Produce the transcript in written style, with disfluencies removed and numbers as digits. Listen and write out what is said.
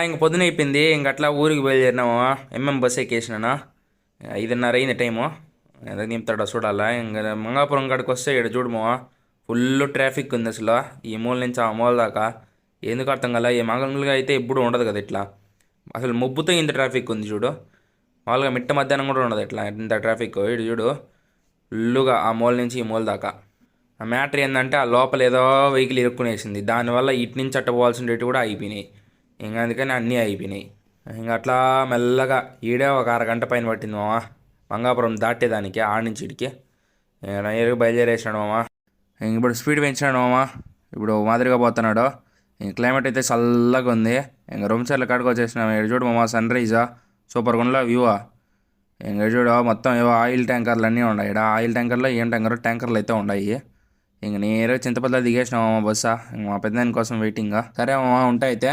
ఇంక పొద్దున అయిపోయింది. ఇంక అట్లా ఊరికి బయలుదేరినాము. బస్ ఎక్కేసినాను. 5:30 అయింది టైము. ఎంత నింపుతాడో చూడాలా. ఇంకా మంగాపురం కాడికి వస్తే ఇక్కడ చూడము, ఫుల్ ట్రాఫిక్ ఉంది అసలు. ఈ మూల నుంచి ఆ మూల దాకా ఎందుకు అర్థం కల. ఈ మామూలుగా అయితే ఎప్పుడు ఉండదు కదా ఇట్లా. అసలు ముబ్బుతో ఇంత ట్రాఫిక్ ఉంది చూడు. మామూలుగా మిట్ట మధ్యాహ్నం కూడా ఉండదు ఇట్లా ఇంత ట్రాఫిక్. ఇటు చూడు, ఫుల్లుగా ఆ మూల నుంచి ఈ మూల దాకా. ఆ మ్యాటర్ ఏంటంటే ఆ లోపల ఏదో వెహికల్ ఇరుక్కునేసింది. దానివల్ల ఇటు నుంచి అట్ట పోవాల్సిన కూడా అయిపోయినాయి. ఇంకా అందుకని అన్నీ అయిపోయినాయి. ఇంకా అట్లా మెల్లగా ఈడే ఒక అరగంట పైన పట్టింది మామ మంగాపురం దాటేదానికి. ఆడ నుంచి ఇడికి నైరుగా బయలుదేరేసినాడు మామ. ఇంక ఇప్పుడు స్పీడ్ పెంచినాడు మామ. ఇప్పుడు మాదిరిగా పోతున్నాడు. ఇంక క్లైమేట్ అయితే చల్లగా ఉంది. ఇంక రొమ్చర్ల కాడికి వచ్చేసినాము. ఇక్కడ చూడు మామ, సన్ రైజా సూపర్గా ఉండలా వ్యూవా. ఇంక చూడు మొత్తం ఏవో ఆయిల్ ట్యాంకర్లు అన్నీ ఉన్నాయి. ఇక్కడ ఆయిల్ ట్యాంకర్లు ఏం ట్యాంకర్లు అయితే ఉన్నాయి. ఇంక నేరుగా చింతపల్లి దిగేసినామా బస్సా. ఇంక మా పెద్దదాని కోసం వెయిటింగ్. సరే మామ, ఉంటాయి అయితే.